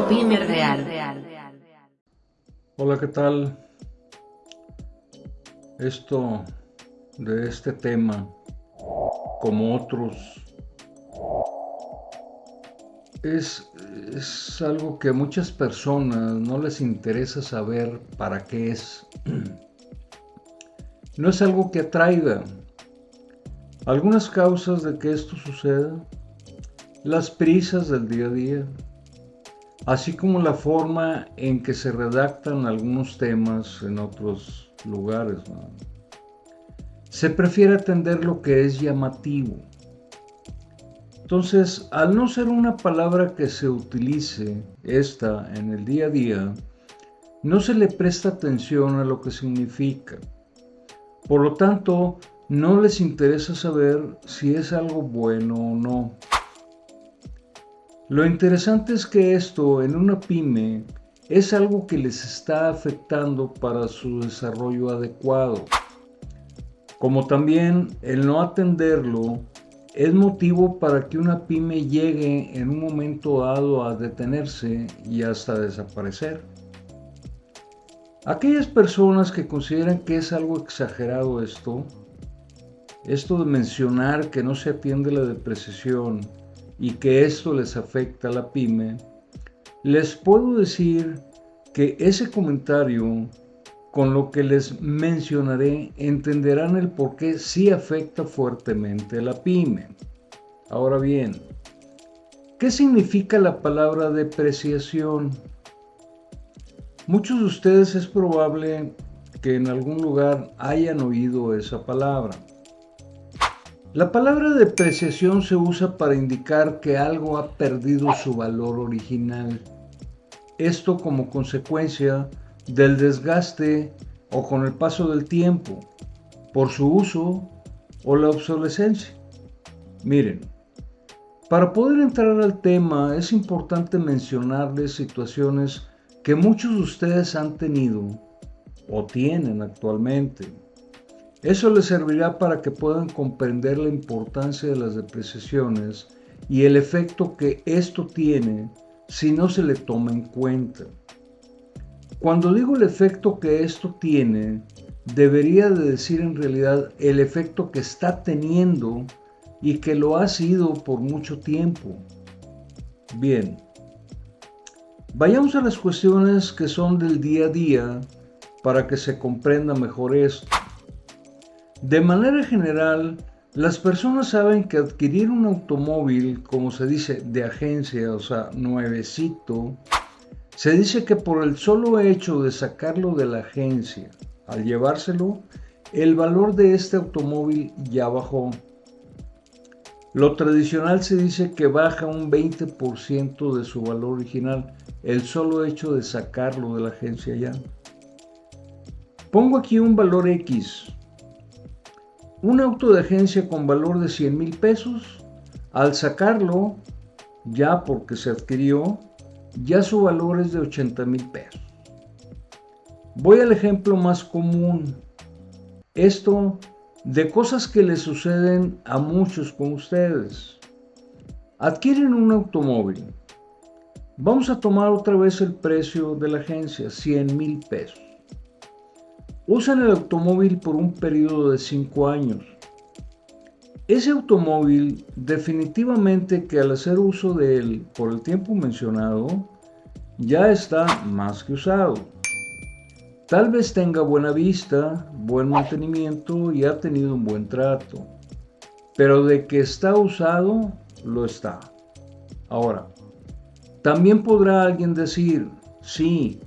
Pyme Real. Hola, ¿qué tal? Esto de este tema, como otros, es algo que a muchas personas no les interesa saber para qué es. No es algo que atraiga. Algunas causas de que esto suceda, las prisas del día a día, así como la forma en que se redactan algunos temas en otros lugares, ¿no? Se prefiere atender lo que es llamativo. Entonces, al no ser una palabra que se utilice esta en el día a día, no se le presta atención a lo que significa. Por lo tanto, no les interesa saber si es algo bueno o no. Lo interesante es que esto en una pyme es algo que les está afectando para su desarrollo adecuado, como también el no atenderlo es motivo para que una pyme llegue en un momento dado a detenerse y hasta desaparecer. Aquellas personas que consideran que es algo exagerado esto de mencionar que no se atiende la depreciación y que esto les afecta a la pyme, les puedo decir que ese comentario, con lo que les mencionaré, entenderán el por qué sí afecta fuertemente a la pyme. Ahora bien, ¿qué significa la palabra depreciación? Muchos de ustedes es probable que en algún lugar hayan oído esa palabra. La palabra depreciación se usa para indicar que algo ha perdido su valor original. Esto como consecuencia del desgaste o con el paso del tiempo, por su uso o la obsolescencia. Miren, para poder entrar al tema es importante mencionarles situaciones que muchos de ustedes han tenido o tienen actualmente. Eso les servirá para que puedan comprender la importancia de las depreciaciones y el efecto que esto tiene si no se le toma en cuenta. Cuando digo el efecto que esto tiene, debería de decir en realidad el efecto que está teniendo y que lo ha sido por mucho tiempo. Bien, vayamos a las cuestiones que son del día a día para que se comprenda mejor esto. De manera general, las personas saben que adquirir un automóvil, como se dice, de agencia, o sea, nuevecito, se dice que por el solo hecho de sacarlo de la agencia, al llevárselo, el valor de este automóvil ya bajó. Lo tradicional se dice que baja un 20% de su valor original, el solo hecho de sacarlo de la agencia ya. Pongo aquí un valor X. Un auto de agencia con valor de 100,000 pesos, al sacarlo, ya porque se adquirió, ya su valor es de 80,000 pesos. Voy al ejemplo más común. Esto de cosas que le suceden a muchos con ustedes. Adquieren un automóvil. Vamos a tomar otra vez el precio de la agencia, 100,000 pesos. Usan el automóvil por un periodo de 5 años. Ese automóvil definitivamente que al hacer uso de él por el tiempo mencionado, ya está más que usado. Tal vez tenga buena vista, buen mantenimiento y ha tenido un buen trato. Pero de que está usado, lo está. Ahora, también podrá alguien decir, sí,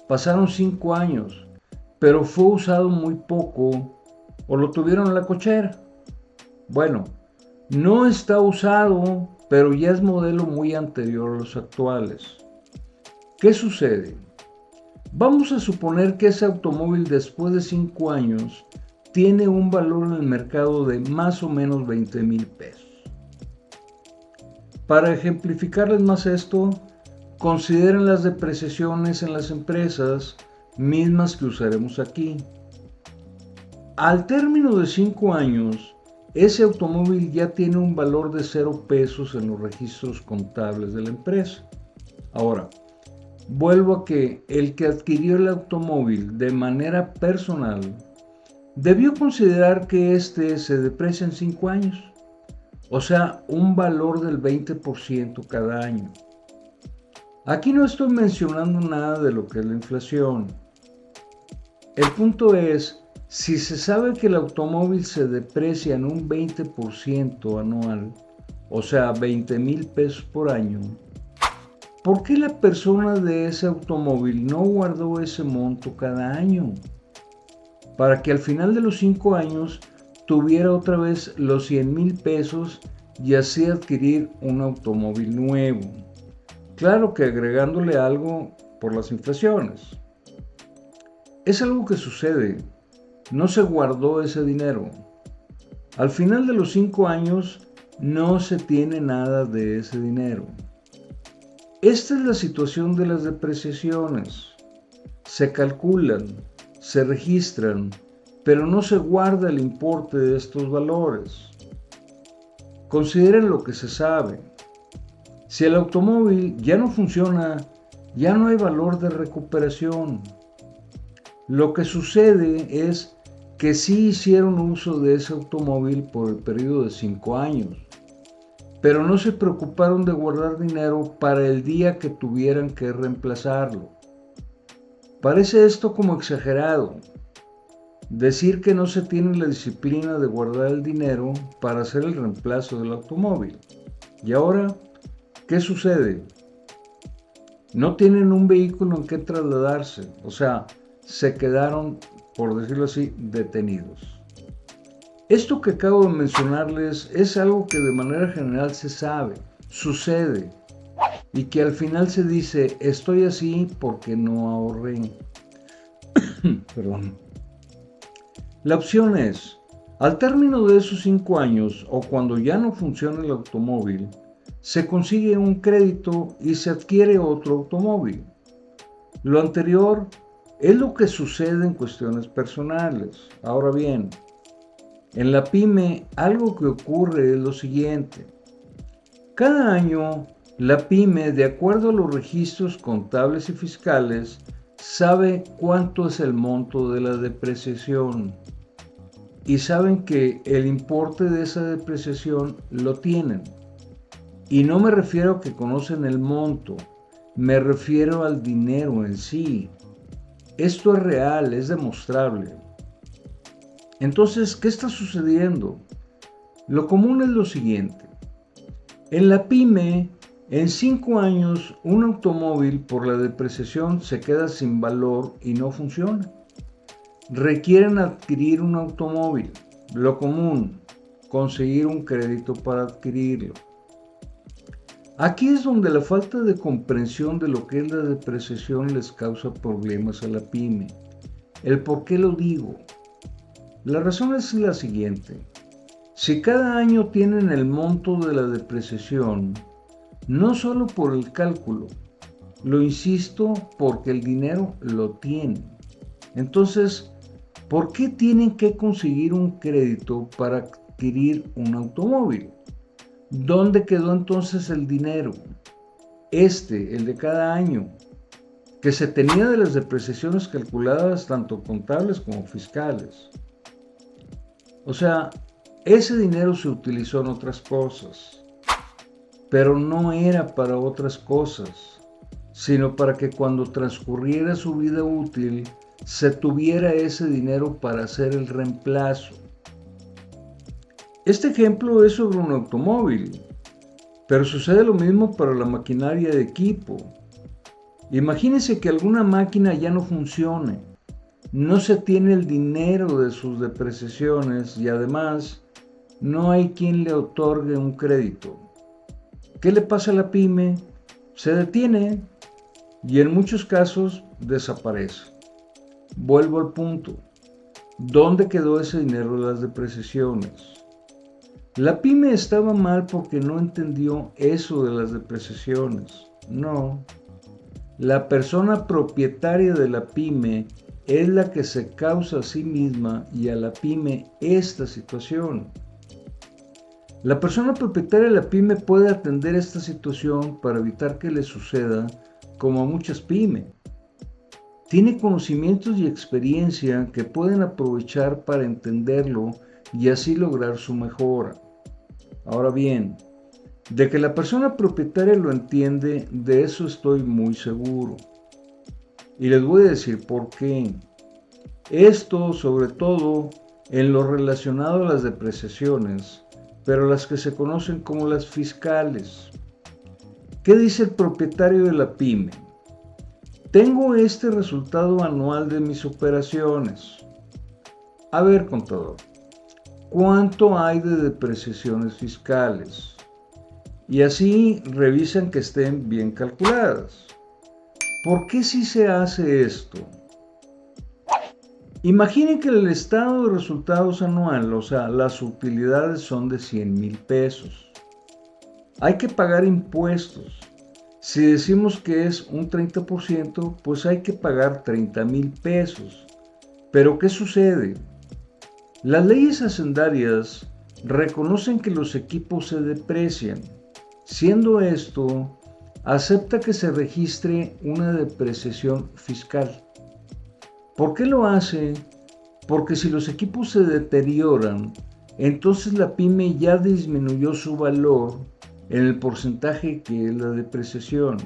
pasaron 5 años, pero fue usado muy poco o lo tuvieron en la cochera. Bueno, no está usado, pero ya es modelo muy anterior a los actuales. ¿Qué sucede? Vamos a suponer que ese automóvil después de 5 años tiene un valor en el mercado de más o menos 20,000 pesos. Para ejemplificarles más esto, consideren las depreciaciones en las empresas mismas que usaremos aquí. Al término de 5 años, ese automóvil ya tiene un valor de 0 pesos en los registros contables de la empresa. Ahora, Vuelvo a que el que adquirió el automóvil de manera personal debió considerar que éste se deprecia en 5 años, o sea, un valor del 20% cada año. Aquí no estoy mencionando nada de lo que es la inflación. El punto es, si se sabe que el automóvil se deprecia en un 20% anual, o sea, 20,000 pesos por año, ¿por qué la persona de ese automóvil no guardó ese monto cada año? Para que al final de los 5 años tuviera otra vez los 100,000 pesos y así adquirir un automóvil nuevo. Claro que agregándole algo por las inflaciones. Es algo que sucede, no se guardó ese dinero. Al final de los 5 años no se tiene nada de ese dinero. Esta es la situación de las depreciaciones. Se calculan, se registran, pero no se guarda el importe de estos valores. Consideren lo que se sabe. Si el automóvil ya no funciona, ya no hay valor de recuperación. Lo que sucede es que sí hicieron uso de ese automóvil por el periodo de 5 años, pero no se preocuparon de guardar dinero para el día que tuvieran que reemplazarlo. Parece esto como exagerado, decir que no se tiene la disciplina de guardar el dinero para hacer el reemplazo del automóvil. Y ahora, ¿qué sucede? No tienen un vehículo en que trasladarse, o sea, se quedaron, por decirlo así, detenidos. Esto que acabo de mencionarles es algo que de manera general se sabe, sucede, y que al final se dice, estoy así porque no ahorré. Perdón. La opción es, al término de esos 5 años o cuando ya no funcione el automóvil, se consigue un crédito y se adquiere otro automóvil. Lo anterior es lo que sucede en cuestiones personales. Ahora bien, en la pyme algo que ocurre es lo siguiente. Cada año, la pyme, de acuerdo a los registros contables y fiscales, sabe cuánto es el monto de la depreciación y saben que el importe de esa depreciación lo tienen. Y no me refiero a que conocen el monto, me refiero al dinero en sí. Esto es real, es demostrable. Entonces, ¿qué está sucediendo? Lo común es lo siguiente. En la pyme, en 5 años, un automóvil por la depreciación se queda sin valor y no funciona. Requieren adquirir un automóvil. Lo común, conseguir un crédito para adquirirlo. Aquí es donde la falta de comprensión de lo que es la depreciación les causa problemas a la pyme. ¿El por qué lo digo? La razón es la siguiente. Si cada año tienen el monto de la depreciación, no solo por el cálculo, lo insisto porque el dinero lo tienen. Entonces, ¿por qué tienen que conseguir un crédito para adquirir un automóvil? ¿Dónde quedó entonces el dinero? El de cada año, que se tenía de las depreciaciones calculadas tanto contables como fiscales. O sea, ese dinero se utilizó en otras cosas, pero no era para otras cosas, sino para que cuando transcurriera su vida útil, se tuviera ese dinero para hacer el reemplazo. Este ejemplo es sobre un automóvil, pero sucede lo mismo para la maquinaria de equipo. Imagínense que alguna máquina ya no funcione, no se tiene el dinero de sus depreciaciones y además no hay quien le otorgue un crédito. ¿Qué le pasa a la pyme? Se detiene y en muchos casos desaparece. Vuelvo al punto. ¿Dónde quedó ese dinero de las depreciaciones? La pyme estaba mal porque no entendió eso de las depreciaciones. No. La persona propietaria de la pyme es la que se causa a sí misma y a la pyme esta situación. La persona propietaria de la pyme puede atender esta situación para evitar que le suceda como muchas pymes. Tiene conocimientos y experiencia que pueden aprovechar para entenderlo y así lograr su mejora. Ahora bien, de que la persona propietaria lo entiende, de eso estoy muy seguro. Y les voy a decir por qué. Esto sobre todo en lo relacionado a las depreciaciones, pero las que se conocen como las fiscales. ¿Qué dice el propietario de la pyme? Tengo este resultado anual de mis operaciones. A ver, contador, ¿cuánto hay de depreciaciones fiscales? Y así revisan que estén bien calculadas. ¿Por qué si se hace esto? Imaginen que el estado de resultados anual, o sea, las utilidades son de 100,000 pesos. Hay que pagar impuestos. Si decimos que es un 30%, pues hay que pagar 30,000 pesos. Pero ¿qué sucede? Las leyes hacendarias reconocen que los equipos se deprecian. Siendo esto, acepta que se registre una depreciación fiscal. ¿Por qué lo hace? Porque si los equipos se deterioran, entonces la pyme ya disminuyó su valor en el porcentaje que es la depreciación.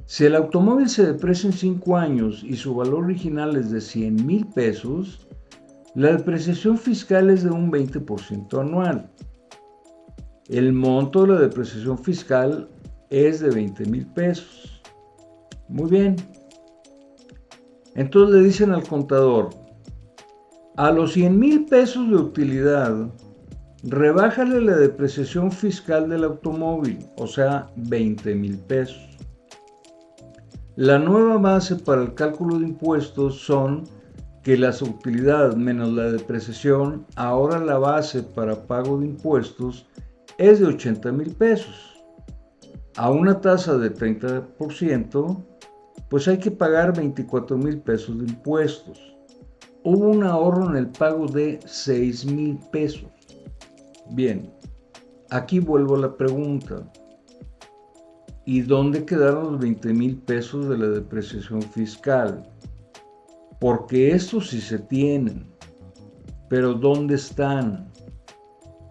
Si el automóvil se deprecia en 5 años y su valor original es de 100,000 pesos, la depreciación fiscal es de un 20% anual. El monto de la depreciación fiscal es de 20,000 pesos. Muy bien. Entonces le dicen al contador, a los 100,000 pesos de utilidad, rebájale la depreciación fiscal del automóvil, o sea, 20,000 pesos. La nueva base para el cálculo de impuestos son que la utilidad menos la depreciación, ahora la base para pago de impuestos es de 80,000 pesos. A una tasa de 30%, pues hay que pagar 24,000 pesos de impuestos. Hubo un ahorro en el pago de 6,000 pesos. Bien, aquí vuelvo a la pregunta. ¿Y dónde quedaron los 20,000 pesos de la depreciación fiscal? Porque estos sí se tienen, pero ¿dónde están?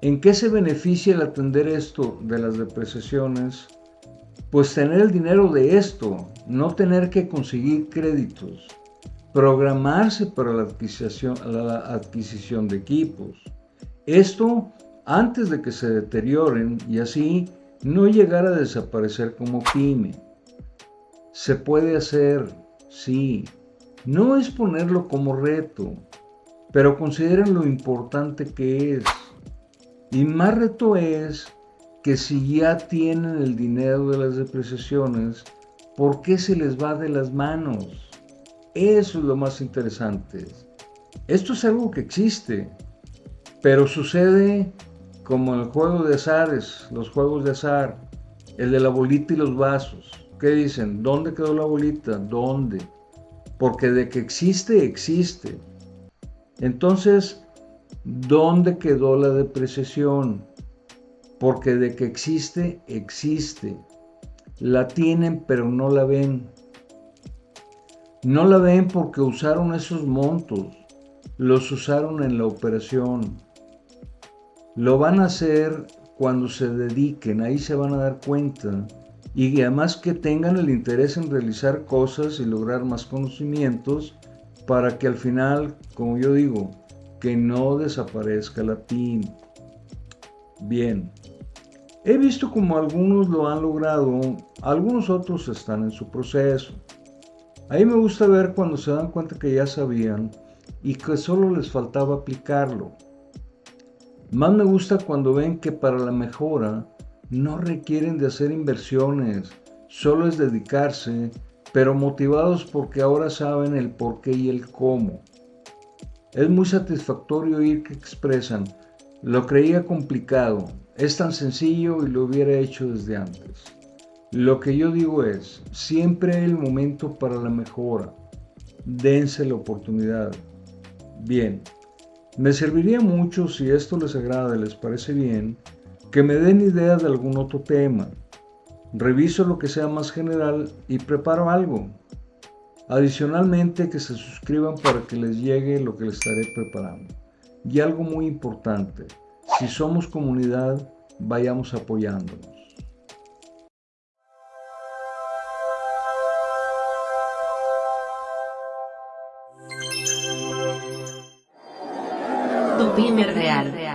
¿En qué se beneficia el atender esto de las depreciaciones? Pues tener el dinero de esto, no tener que conseguir créditos, programarse para la adquisición de equipos. Esto antes de que se deterioren y así no llegar a desaparecer como pyme. Se puede hacer, sí. No es ponerlo como reto, pero consideren lo importante que es. Y más reto es que si ya tienen el dinero de las depreciaciones, ¿por qué se les va de las manos? Eso es lo más interesante. Esto es algo que existe, pero sucede como en el juego de azares, los juegos de azar, el de la bolita y los vasos. ¿Qué dicen? ¿Dónde quedó la bolita? ¿Dónde? Porque de que existe, existe. Entonces, ¿dónde quedó la depreciación? Porque de que existe, existe. La tienen, pero no la ven. No la ven porque usaron esos montos, los usaron en la operación. Lo van a hacer cuando se dediquen, ahí se van a dar cuenta. Y además que tengan el interés en realizar cosas y lograr más conocimientos para que al final, como yo digo, que no desaparezca la pyme. Bien, he visto como algunos lo han logrado, algunos otros están en su proceso. A mí me gusta ver cuando se dan cuenta que ya sabían y que solo les faltaba aplicarlo. Más me gusta cuando ven que para la mejora no requieren de hacer inversiones, solo es dedicarse, pero motivados porque ahora saben el por qué y el cómo. Es muy satisfactorio oír que expresan, lo creía complicado, es tan sencillo y lo hubiera hecho desde antes. Lo que yo digo es, siempre hay el momento para la mejora, dense la oportunidad. Bien, me serviría mucho si esto les agrada y les parece bien, que me den ideas de algún otro tema. Reviso lo que sea más general y preparo algo. Adicionalmente, que se suscriban para que les llegue lo que les estaré preparando. Y algo muy importante, si somos comunidad, vayamos apoyándonos. Tu pyme real.